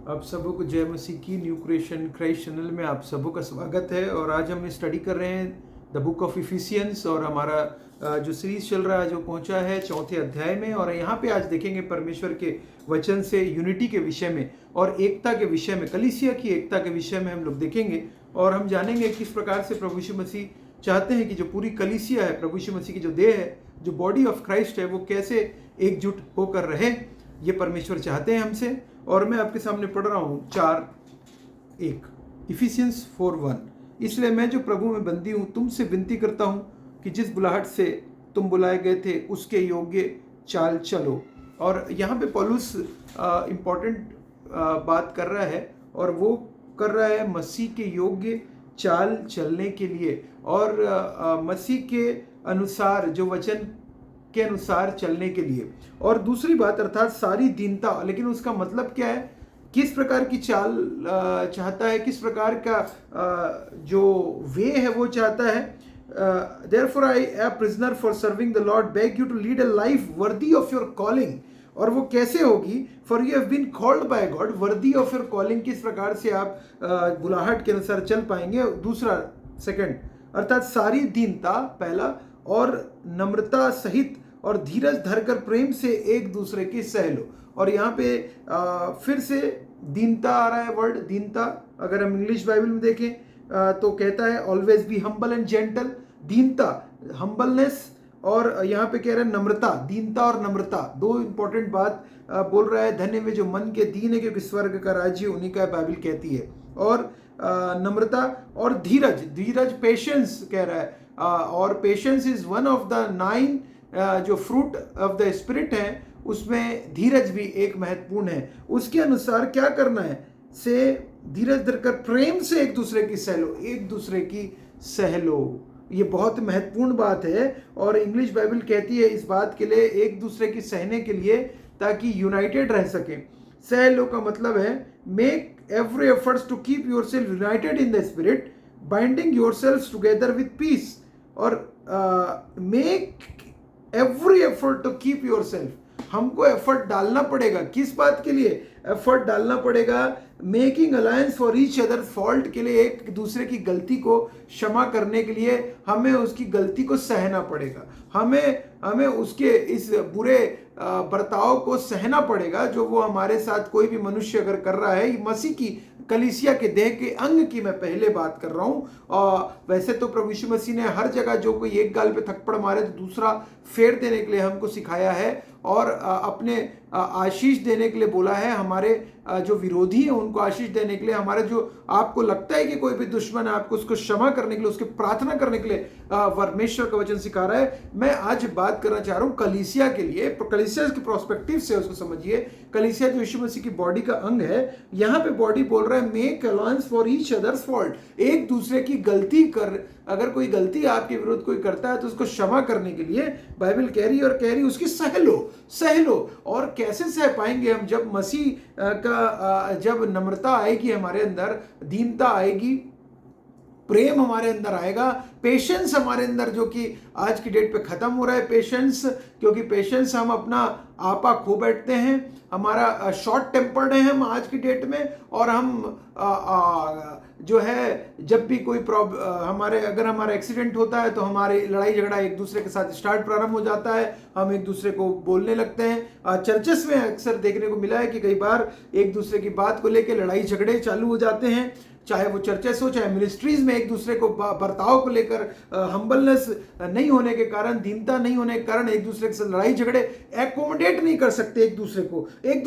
आप सबों को जय मसीह की न्यू क्रिएशन क्राइस्ट चैनल में आप सबों का स्वागत है। और आज हम स्टडी कर रहे हैं द बुक ऑफ इफिशियंस, और हमारा जो सीरीज चल रहा है जो पहुंचा है चौथे अध्याय में। और यहाँ पे आज देखेंगे परमेश्वर के वचन से यूनिटी के विषय में और एकता के विषय में, कलीसिया की एकता के विषय में हम लोग देखेंगे। और हम जानेंगे किस प्रकार से प्रभु यीशु मसीह चाहते हैं कि जो पूरी कलीसिया है, प्रभु यीशु मसीह की जो देह है, जो बॉडी ऑफ क्राइस्ट है, वो कैसे एकजुट होकर रहे, ये परमेश्वर चाहते हैं हमसे। और मैं आपके सामने पढ़ रहा हूँ 4:1 इफिशियंस 4:1। इसलिए मैं जो प्रभु में बंदी हूँ तुमसे विनती करता हूँ कि जिस बुलाहट से तुम बुलाए गए थे उसके योग्य चाल चलो। और यहाँ पे पौलुस इम्पॉर्टेंट बात कर रहा है, और वो कर रहा है मसीह के योग्य चाल चलने के लिए और मसीह के अनुसार, जो वचन के अनुसार चलने के लिए। और दूसरी बात अर्थात सारी दीनता, लेकिन उसका मतलब क्या है, किस प्रकार की चाल चाहता है, किस प्रकार का जो वे है वो चाहता है। Therefore I am prisoner for serving the Lord, beg you to lead a life worthy of your calling। और वो कैसे होगी, for you have been called by God worthy of your calling. किस प्रकार से आप बुलाहट के अनुसार चल पाएंगे। दूसरा सेकंड अर्थात सारी दीनता पहला, और नम्रता सहित और धीरज धरकर प्रेम से एक दूसरे की सह लो। और यहाँ पे फिर से दीनता आ रहा है वर्ड, दीनता। अगर हम इंग्लिश बाइबल में देखें तो कहता है always be humble and gentle. दीनता, हम्बलनेस, और यहाँ पे कह रहे हैं नम्रता। दीनता और नम्रता दो इंपॉर्टेंट बात बोल रहा है। धन्य वे जो मन के दीन है, क्योंकि स्वर्ग का राज्य उन्हीं का बाइबल कहती है। और नम्रता और धीरज, धीरज पेशेंस कह रहा है। और patience is one of the 9 जो फ्रूट ऑफ द स्पिरिट है, उसमें धीरज भी एक महत्वपूर्ण है। उसके अनुसार क्या करना है, से धीरज धरकर प्रेम से एक दूसरे की सह लो, एक दूसरे की सह लो। ये बहुत महत्वपूर्ण बात है। और इंग्लिश बाइबल कहती है इस बात के लिए, एक दूसरे की सहने के लिए, ताकि यूनाइटेड रह सके। सह लो का मतलब है make every efforts to keep yourself united in the spirit, binding yourselves together with peace. और make every effort to keep yourself, हमको एफर्ट डालना पड़ेगा। किस बात के लिए एफर्ट डालना पड़ेगा, making alliance for each other fault के लिए, एक दूसरे की गलती को क्षमा करने के लिए हमें उसकी गलती को सहना पड़ेगा। हमें उसके इस बुरे बर्ताव को सहना पड़ेगा जो वो हमारे साथ कोई भी मनुष्य अगर कर रहा है। मसीह की कलीसिया के देह के अंग की मैं पहले बात कर रहा हूँ। वैसे तो प्रभु यीशु मसीह ने हर जगह जो कोई एक गाल पे थप्पड़ मारे तो दूसरा फेर देने के लिए हमको सिखाया है, और अपने आशीष देने के लिए बोला है। हमारे जो विरोधी हैं उनको आशीष देने के लिए, हमारे जो आपको लगता है कि कोई भी दुश्मन है, आपको उसको क्षमा करने के लिए, उसके प्रार्थना करने के लिए परमेश्वर का वचन सिखा रहा है। मैं आज बात करना चाह रहा हूँ कलीसिया के लिए, कलीसिया के प्रोस्पेक्टिव से उसको समझिए। कलीसिया जो यीशु मसीह की बॉडी का अंग है, यहाँ पे बॉडी बोल रहा है make alliance for each others fault. एक दूसरे की गलती कर, अगर कोई गलती आपके विरुद्ध कोई करता है तो उसको क्षमा करने के लिए बाइबल कह रही है, और कह रही उसकी सह लो। और कैसे सह पाएंगे हम, जब मसीह का जब नम्रता आएगी हमारे अंदर, दीनता आएगी, प्रेम हमारे अंदर आएगा, पेशेंस हमारे अंदर, जो कि आज की डेट पे खत्म हो रहा है पेशेंस, क्योंकि पेशेंस हम अपना आपा खो बैठते हैं। हमारा शॉर्ट टेम्पर्ड है हम आज की डेट में, और हम जो है जब भी कोई अगर हमारा एक्सीडेंट होता है तो हमारे लड़ाई झगड़ा एक दूसरे के साथ प्रारंभ हो जाता है। हम एक दूसरे को बोलने लगते हैं। चर्चेस में अक्सर देखने को मिला है कि कई बार एक दूसरे की बात को लेकर लड़ाई झगड़े चालू हो जाते हैं, चाहे वो चर्चेस हो चाहे मिनिस्ट्रीज में। एक दूसरे को बर्ताव को लेकर हम्बलनेस नहीं होने के कारण, दीनता नहीं होने के कारण एक दूसरे के साथ लड़ाई झगड़े, एकोमोडेट नहीं कर सकते एक दूसरे को, एक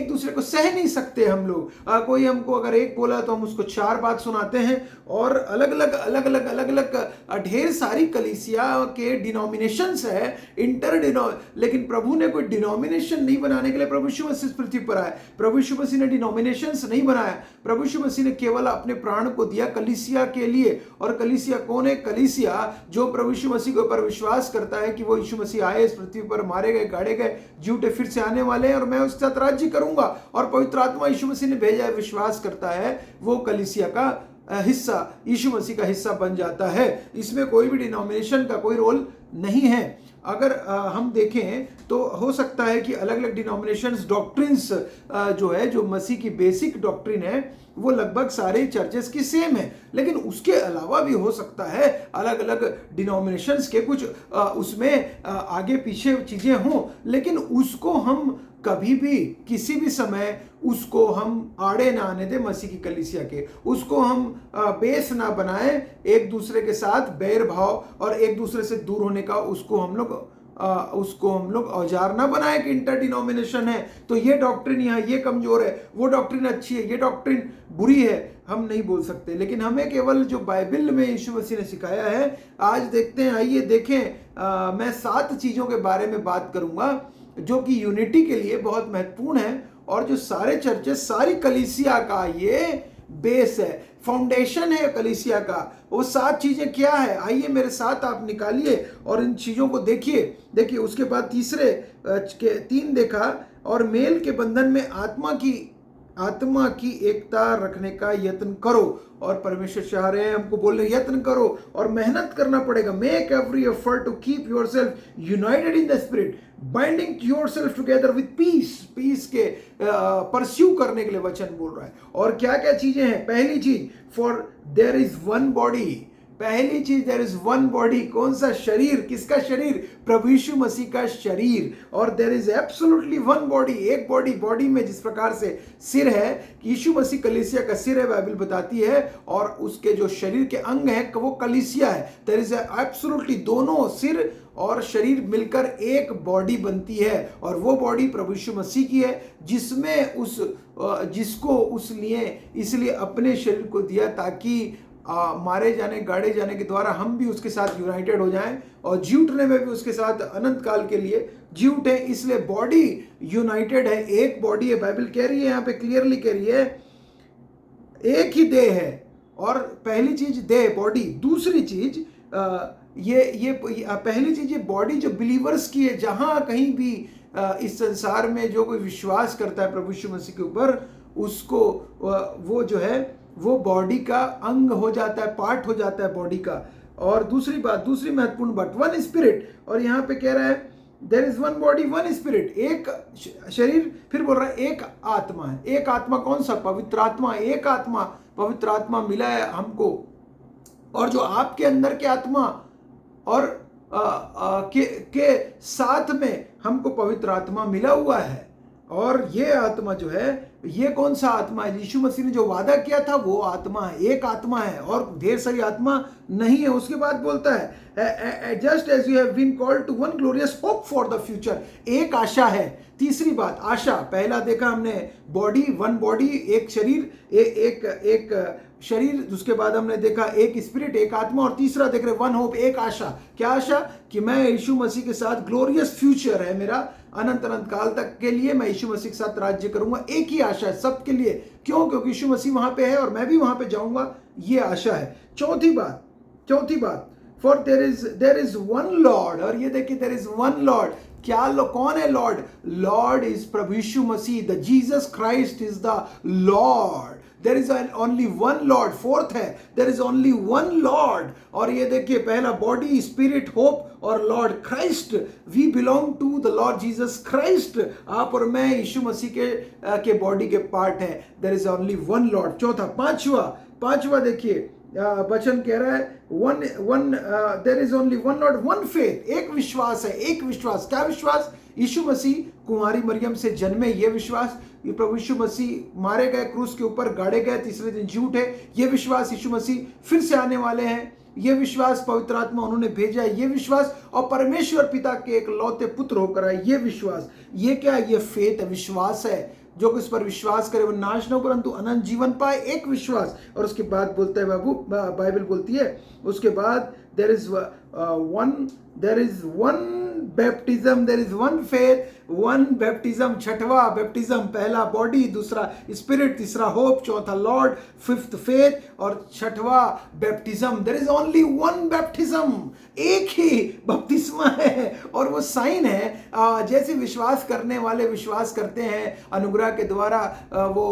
दूसरे को सह नहीं सकते हम लोग। कोई हमको अगर एक बोला तो हम उसको 4 बात सुनाते हैं। और अलग अलग ढेर सारी कलीसिया के डिनोमिनेशंस है, लेकिन प्रभु ने कोई डिनोमिनेशन नहीं बनाने के लिए प्रभु यीशु मसीह पृथ्वी पर आए। प्रभु यीशु मसीह ने डिनोमिनेशंस नहीं बनाया। प्रभु यीशु मसीह ने केवल अपने प्राण को दिया कलीसिया के लिए। और कलीसिया कौन है? कलीसिया जो प्रभु यीशु मसीह के ऊपर विश्वास करता है कि वो यीशु मसीह आए इस पृथ्वी पर, मारे गए, गाड़े गए, जूठे फिर से आने वाले हैं, और मैं उसके साथ राज्य करूंगा, और पवित्र आत्मा यीशु मसीह ने भेजा है, विश्वास करता है, वो कलीसिया का हिस्सा, यीशु मसीह का हिस्सा बन जाता है। इसमें कोई भी डिनोमिनेशन का कोई रोल नहीं है। अगर हम देखें तो हो सकता है कि अलग अलग डिनोमिनेशंस डॉक्ट्रिन्स जो है, जो मसीह की बेसिक डॉक्ट्रिन है, वो लगभग सारे चर्चेस की सेम है, लेकिन उसके अलावा भी हो सकता है अलग अलग डिनोमिनेशंस के कुछ उसमें आगे पीछे चीजें हों, लेकिन उसको हम कभी भी किसी भी समय उसको हम आड़े ना आने दें मसीह की कलीसिया के, उसको हम बेस ना बनाएं एक दूसरे के साथ बैर भाव और एक दूसरे से दूर होने का, उसको हम लोग औजार ना बनाए कि इंटर डिनोमिनेशन है तो ये डॉक्ट्रिन यहाँ ये कमजोर है, वो डॉक्ट्रिन अच्छी है, ये डॉक्ट्रिन बुरी है, हम नहीं बोल सकते। लेकिन हमें केवल जो बाइबल में यीशु मसीह ने सिखाया है, आज देखते हैं, आइए देखें। मैं 7 चीजों के बारे में बात करूंगा जो कि यूनिटी के लिए बहुत महत्वपूर्ण है और जो सारे चर्चेस, सारी कलीसिया का ये बेस है, फाउंडेशन है कलीसिया का। वो 7 चीजें क्या है, आइए मेरे साथ आप निकालिए और इन चीजों को देखिए। उसके बाद तीसरे के 3 देखा, और मेल के बंधन में आत्मा की एकता रखने का यत्न करो। और परमेश्वर चाह रहे हैं हमको बोल रहे यत्न करो और मेहनत करना पड़ेगा। Make every effort to keep yourself united in the spirit, binding yourself together with peace के परस्यू करने के लिए वचन बोल रहा है। और क्या क्या चीजें हैं, पहली चीज, for their is one body. पहली चीज, देयर इज वन बॉडी। कौन सा शरीर, किसका शरीर, प्रभु यीशु मसीह का शरीर। और there is absolutely one body, एक बॉडी में जिस प्रकार से सिर है, यीशु मसीह कलीसिया का सिर है, बाइबल बताती है, और उसके जो शरीर के अंग है वो कलीसिया है। देयर इज एब्सोल्युटली, दोनों सिर और शरीर मिलकर एक बॉडी बनती है, और वो बॉडी प्रभु यीशु मसीह की है, जिसमें जिसको इसलिए अपने शरीर को दिया ताकि मारे जाने, गाड़े जाने के द्वारा हम भी उसके साथ यूनाइटेड हो जाएं और जी उठने में भी उसके साथ अनंत काल के लिए जी उठे। इसलिए बॉडी यूनाइटेड है, एक बॉडी है। बाइबल कह रही है, यहाँ पे क्लियरली कह रही है, एक ही देह है। और पहली चीज देह, बॉडी। दूसरी चीज ये पहली चीज, ये बॉडी जो बिलीवर्स की है, जहां कहीं भी इस संसार में जो कोई विश्वास करता है प्रभु यीशु मसीह के ऊपर, उसको वो जो है वो बॉडी का अंग हो जाता है, पार्ट हो जाता है बॉडी का। और दूसरी महत्वपूर्ण बात, वन स्पिरिट। और यहाँ पे कह रहा है there is one body one spirit, एक शरीर। फिर बोल रहा है एक आत्मा है। एक आत्मा कौन सा, पवित्र आत्मा। एक आत्मा, पवित्र आत्मा मिला है हमको, और जो आपके अंदर के आत्मा और के साथ में हमको पवित्र आत्मा मिला हुआ है। और ये आत्मा जो है, ये कौन सा आत्मा है, यीशु मसीह ने जो वादा किया था वो आत्मा है, एक आत्मा है, और ढेर सारी आत्मा नहीं है। उसके बाद बोलता है just as you have been called to one glorious hope for the future, एक आशा है। तीसरी बात, आशा। पहला देखा हमने बॉडी, वन बॉडी, एक शरीर, एक शरीर। उसके बाद हमने देखा एक स्पिरिट, एक आत्मा, और तीसरा देख रहे वन होप, एक आशा। क्या आशा, कि मैं यीशु मसीह के साथ ग्लोरियस फ्यूचर है मेरा, अनंत काल तक के लिए मैं यीशु मसीह के साथ राज्य करूंगा। एक ही आशा है सबके लिए। क्यों, क्योंकि यीशु मसीह वहां पे है और मैं भी वहां पे जाऊंगा, ये आशा है। चौथी बात, for their is one Lord. और ये देखिए, देयर इज वन लॉर्ड। क्या कौन है लॉर्ड, लॉर्ड इज प्रभु यीशु मसीह, the Jesus Christ is the Lord. There is only one Lord। Fourth है, there is only one Lord। और ये देखिए, पहला बॉडी, स्पिरिट, होप और Lord Christ. We belong to the Lord Jesus Christ. आप और मैं यीशु मसीह के बॉडी के पार्ट हैं। There is only one Lord। चौथा, पांचवा देखिए, वचन कह रहा है there is only one Lord, one faith, एक विश्वास है, एक विश्वास। क्या विश्वास, यीशु मसीह कुंवारी मरियम से जन्मे, ये विश्वास। ये प्रभु यीशु मसीह मारे गए, क्रूस के ऊपर गाड़े गए, तीसरे दिन जी उठे, ये विश्वास। यीशु मसीह फिर से आने वाले हैं, ये विश्वास। पवित्र आत्मा उन्होंने भेजा है, ये विश्वास। और परमेश्वर पिता के एक लौते पुत्र होकर आए, ये विश्वास। ये क्या है, ये फेथ है, विश्वास है। जो कि इस पर विश्वास करे वो नाश न हो परंतु अनंत जीवन पाए, एक विश्वास। और उसके बाद बोलता है बाइबल बोलती है, उसके बाद there is one baptism, there is one faith, one baptism. छठवां बैप्टिज्म, पहला बॉडी, दूसरा स्पिरिट, तीसरा होप, चौथा लॉर्ड, फिफ्थ फेथ और छठवां baptism. There is only one baptism, एक ही बपतिस्मा है। और वो साइन है, जैसे विश्वास करने वाले विश्वास करते हैं, अनुग्रह के द्वारा वो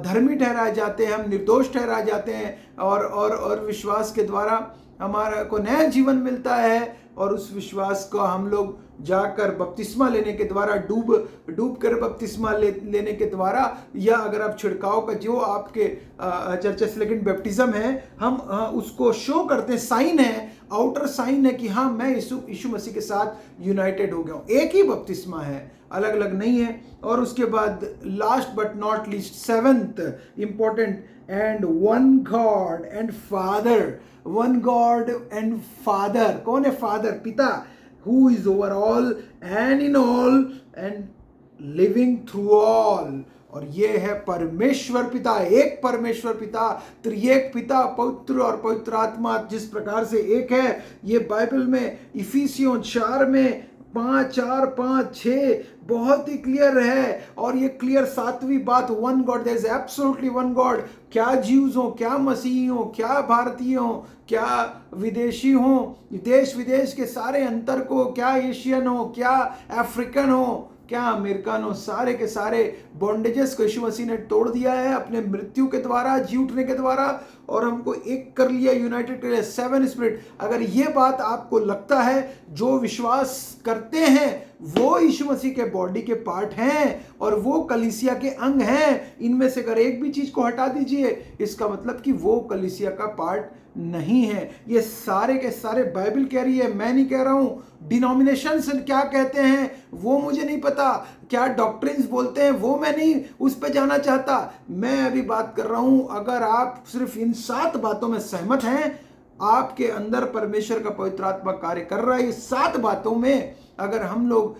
धर्मी ठहराए जाते हैं, हम निर्दोष ठहराए जाते हैं, और विश्वास के द्वारा हमारा को नया जीवन मिलता है। और उस विश्वास को हम लोग जाकर बपतिस्मा लेने के द्वारा डूब कर बपतिस्मा लेने के द्वारा, या अगर आप छिड़काव का जो आपके चर्च लेकिन बैप्टिज्म है, हम उसको शो करते हैं, साइन है, आउटर साइन है कि हाँ मैं यीशु मसीह के साथ यूनाइटेड हो गया हूँ। एक ही बपतिस्मा है, अलग अलग नहीं है। और उसके बाद last but not least, seventh important, and one God and father. One God and father, कौन है फादर? पिता, who is over all and in all and living through all। और ये है परमेश्वर पिता, एक परमेश्वर पिता, त्रिएक पिता, पवित्र और पवित्र आत्मा जिस प्रकार से एक है। ये बाइबल में इफिसियों 4 में 5, 4, 5, 6 बहुत ही क्लियर है। और ये क्लियर 7वीं बात, one God, there is absolutely one God. क्या ज्यूज हो, क्या मसीही हो, क्या भारतीय हो, क्या विदेशी हो, देश विदेश के सारे अंतर को, क्या एशियन हो, क्या अफ्रीकन हो, क्या अमेरिकन हो, सारे के सारे बॉन्डेजेस को यीशु मसीह ने तोड़ दिया है अपने मृत्यु के द्वारा, जी उठने के द्वारा, और हमको एक कर लिया, यूनाइटेड कर लिया, 7 स्पिरिट। अगर ये बात आपको लगता है, जो विश्वास करते हैं वो यीशु मसीह के बॉडी के पार्ट हैं और वो कलीसिया के अंग हैं, इनमें से अगर एक भी चीज को हटा दीजिए, इसका मतलब कि वो कलीसिया का पार्ट नहीं है। ये सारे के सारे बाइबल कह रही है, मैं नहीं कह रहा हूं। डिनोमिनेशंस क्या कहते हैं वो मुझे नहीं पता, क्या डॉक्ट्रिन्स बोलते हैं वो मैं नहीं उस पर जाना चाहता। मैं अभी बात कर रहा हूं, अगर आप सिर्फ इन 7 बातों में सहमत हैं, आपके अंदर परमेश्वर का पवित्र आत्मा कार्य कर रहा है, ये 7 बातों में अगर हम लोग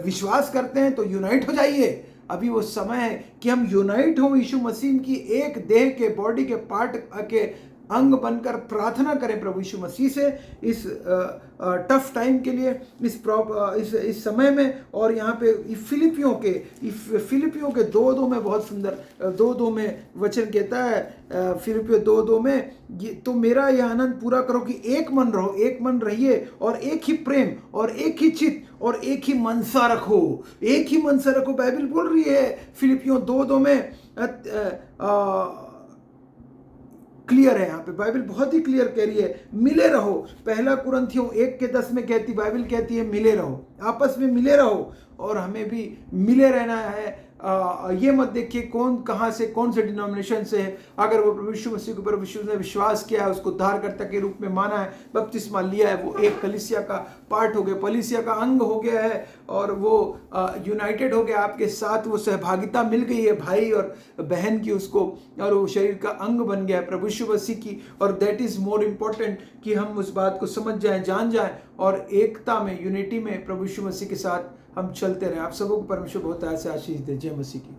विश्वास करते हैं तो यूनाइट हो जाइए। अभी वो समय है कि हम यूनाइट हो, यीशु मसीह की एक देह के बॉडी के पार्ट के अंग बनकर प्रार्थना करें प्रभु यीशु मसीह से इस टफ टाइम के लिए, इस समय में। और यहाँ पे फिलिपियों के 2:2 में बहुत सुंदर 2:2 में वचन कहता है, फिलिपियों 2:2 में, तो मेरा यह आनंद पूरा करो कि एक मन रहो, एक मन रहिए, और एक ही प्रेम और एक ही चित्त और एक ही मनसा रखो, एक ही मनसा रखो। बाइबल बोल रही है फिलिपियों 2:2 में, क्लियर है यहाँ पे, बाइबल बहुत ही क्लियर कह रही है, मिले रहो। 1 कुरिन्थियों 1:10 में कहती, बाइबल कहती है मिले रहो, आपस में मिले रहो, और हमें भी मिले रहना है। ये मत देखिए कौन कहाँ से, कौन से डिनोमिनेशन से है। अगर वो प्रभु यीशु मसीह के ऊपर ने विश्वास किया है, उसको उद्धारकर्ता के रूप में माना है, बपतिस्मा लिया है, वो एक कलीसिया का पार्ट हो गया, कलीसिया का अंग हो गया है, और वो यूनाइटेड हो गया आपके साथ, वो सहभागिता मिल गई है भाई और बहन की उसको, और वो शरीर का अंग बन गया है प्रभु यीशु मसीह की। और दैट इज मोर इम्पोर्टेंट कि हम उस बात को समझ जाएं, जान जाएं, और एकता में, यूनिटी में प्रभु यीशु मसीह के साथ हम चलते रहे। आप सबों को परमेश्वर बहुत ऐसे आशीष दे। जय मसीह की।